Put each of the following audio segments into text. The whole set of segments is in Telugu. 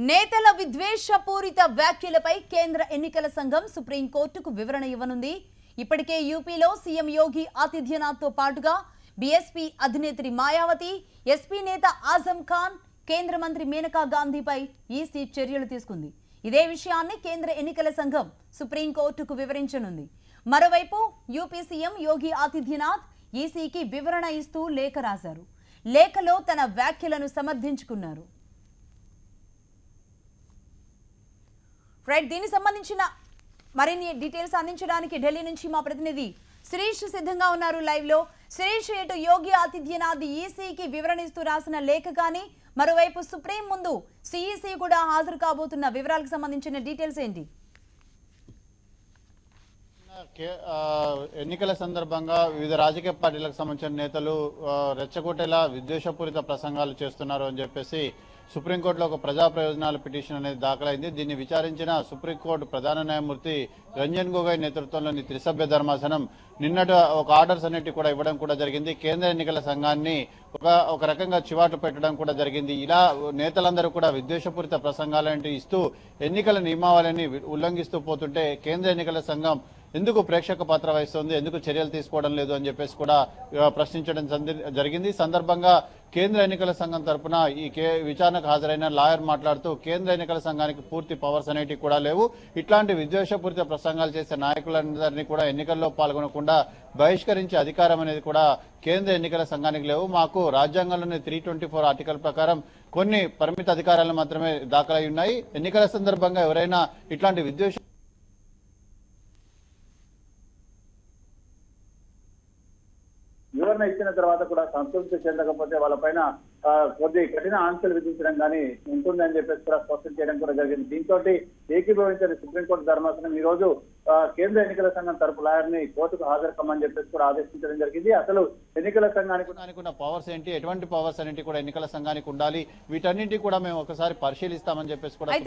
నేతల విద్వేషపూరిత వ్యాఖ్యలపై కేంద్ర ఎన్నికల సంఘం సుప్రీం కోర్టుకు వివరణ ఇవ్వనుంది. ఇప్పటికే యూపీలో సీఎం యోగి ఆదిత్యనాథ్తో పాటుగా బీఎస్పీ అధినేత్రి మాయావతి, ఎస్పీ నేత ఆజం ఖాన్, కేంద్ర మంత్రి మేనకా గాంధీపై ఈసీ చర్యలు తీసుకుంది. ఇదే విషయాన్ని కేంద్ర ఎన్నికల సంఘం సుప్రీం కోర్టుకు వివరించనుంది. మరోవైపు యూపీ సీఎం యోగి ఆదిత్యనాథ్ ఈసీకి వివరణ ఇస్తూ లేఖ రాశారు. లేఖలో తన వ్యాఖ్యలను సమర్థించుకున్నారు. రైట్, దీనికి సంబంధించిన మరిన్ని డీటెయిల్స్ అందించడానికి ఢిల్లీ నుంచి మా ప్రతినిధి శిరీష్ సిద్ధంగా ఉన్నారు లైవ్ లో. శిరీష్, ఇటు యోగి ఆదిత్యనాథ్ ఈసీకి వివరణ ఇస్తూ రాసిన లేఖ కానీ, మరోవైపు సుప్రీం ముందు సిఈసీ కూడా హాజరు కాబోతున్న వివరాలకు సంబంధించిన డీటెయిల్స్ ఏంటి? ఎన్నికల సందర్భంగా వివిధ రాజకీయ పార్టీలకు సంబంధించిన నేతలు రెచ్చగొట్టేలా విద్వేషపూరిత ప్రసంగాలు చేస్తున్నారు అని చెప్పేసి సుప్రీంకోర్టులో ఒక ప్రజా ప్రయోజనాల పిటిషన్ అనేది దాఖలైంది. దీన్ని విచారించిన సుప్రీంకోర్టు ప్రధాన న్యాయమూర్తి రంజన్ గొగోయ్ నేతృత్వంలోని త్రిసభ్య ధర్మాసనం నిన్నటి ఒక ఆర్డర్స్ అన్నిటి కూడా ఇవ్వడం కూడా జరిగింది. కేంద్ర ఎన్నికల సంఘాన్ని ఒక రకంగా చివాట్లు పెట్టడం కూడా జరిగింది. ఇలా నేతలందరూ కూడా విద్వేషపూరిత ప్రసంగాలంటూ ఇస్తూ ఎన్నికల నియమావళిని ఉల్లంఘిస్తూ పోతుంటే కేంద్ర ఎన్నికల సంఘం ఎందుకు ప్రేక్షక పాత్ర వహిస్తుంది, ఎందుకు చర్యలు తీసుకోవడం లేదు అని చెప్పేసి కూడా ప్రశ్నించడం జరిగింది. సందర్భంగా కేంద్ర ఎన్నికల సంఘం తరఫున ఈ విచారణకు హాజరైన లాయర్ మాట్లాడుతూ కేంద్ర ఎన్నికల సంఘానికి పూర్తి పవర్స్ అనేవి కూడా లేవు, ఇట్లాంటి విద్వేషపూరిత ప్రసంగాలు చేసే నాయకులందరినీ కూడా ఎన్నికల్లో పాల్గొనకుండా బహిష్కరించే అధికారం అనేది కూడా కేంద్ర ఎన్నికల సంఘానికి లేవు. మాకు రాజ్యాంగంలోని 324 ఆర్టికల్ ప్రకారం కొన్ని పరిమిత అధికారాలు మాత్రమే దాఖలై ఉన్నాయి. ఎన్నికల సందర్భంగా ఎవరైనా ఇట్లాంటి విద్వేష వివరణ ఇచ్చిన తర్వాత కూడా సంతృప్తి చెందకపోతే వాళ్ళపైన కొద్ది కఠిన ఆంక్షలు విధించడం కానీ ఉంటుందని చెప్పేసి కూడా స్పష్టం చేయడం కూడా జరిగింది. దీంతో ఏకీభవించిన సుప్రీంకోర్టు ధర్మాసనం ఈ రోజు కేంద్ర ఎన్నికల సంఘం తరపు లాయర్ని కోర్టుకు హాజరు కమ్మని చెప్పేసి కూడా ఆదేశించడం జరిగింది. అసలు ఎన్నికల సంఘానికి ఉన్న పవర్స్ ఏంటి, ఎటువంటి పవర్స్ అనేవి కూడా ఎన్నికల సంఘానికి ఉండాలి, వీటన్నింటి కూడా మేము ఒకసారి పరిశీలిస్తామని చెప్పేసి కూడా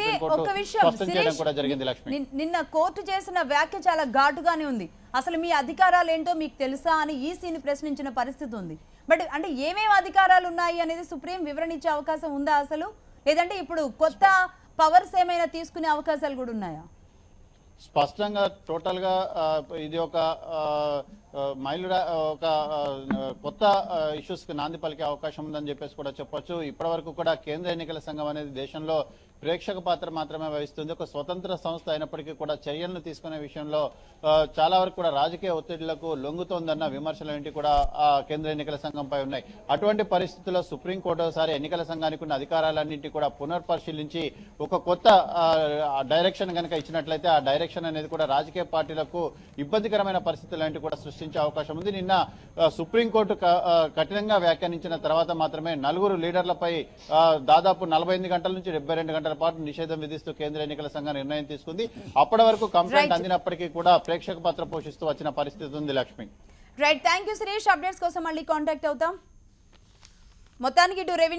స్పష్టం చేయడం కూడా జరిగింది. లక్ష్మి, నిన్న కోర్టు చేసిన వ్యాఖ్య చాలా ఘాటుగానే ఉంది. అసలు మీ అధికారాలు ఏంటో మీకు తెలుసా అని ఈసీని ప్రశ్నించిన పరిస్థితి ఉంది. బట్ అంటే ఏమేమి అధికారాలు ఉన్నాయి అనేది సుప్రీం వివరణ ఇచ్చే అవకాశం ఉందా అసలు, లేదంటే ఇప్పుడు కొత్త పవర్స్ ఏమైనా తీసుకునే అవకాశాలు కూడా ఉన్నాయా? స్పష్టంగా టోటల్ గా ఇది ఒక కొత్త ఇష్యూస్ కి నాంది పలికే అవకాశం ఉందని చెప్పేసి కూడా చెప్పొచ్చు. ఇప్పటి వరకు కూడా కేంద్ర ఎన్నికల సంఘం అనేది దేశంలో ప్రేక్షక పాత్ర మాత్రమే వహిస్తుంది. ఒక స్వతంత్ర సంస్థ అయినప్పటికీ కూడా చర్యలను తీసుకునే విషయంలో చాలా వరకు కూడా రాజకీయ ఒత్తిడిలకు లొంగుతోందన్న విమర్శలు కూడా కేంద్ర ఎన్నికల సంఘంపై ఉన్నాయి. అటువంటి పరిస్థితుల్లో సుప్రీంకోర్టు ఒకసారి ఎన్నికల సంఘానికి ఉన్న అధికారాలన్నింటి కూడా పునర్పరిశీలించి ఒక కొత్త డైరెక్షన్ కనుక ఇచ్చినట్లయితే ఆ డైరెక్షన్ అనేది కూడా రాజకీయ పార్టీలకు ఇబ్బందికరమైన పరిస్థితులు కూడా సృష్టించే అవకాశం ఉంది. నిన్న సుప్రీంకోర్టు కఠినంగా వ్యాఖ్యానించిన తర్వాత మాత్రమే 4 లీడర్లపై దాదాపు 48 గంటల నుంచి 72 గంటల పాటు నిషేధం విధిస్తూ కేంద్ర ఎన్నికల సంఘం నిర్ణయం తీసుకుంది. అప్పటి వరకు కంప్లైంట్ అందినప్పటికీ కూడా ప్రేక్షక పాత్ర పోషిస్తూ వచ్చిన పరిస్థితి ఉంది. Lakshmi, right, thank you Suresh. Updates కోసం మళ్ళీ కాంటాక్ట్ అవుతాం. మొత్తానికి ఇటు రెవెన్యూ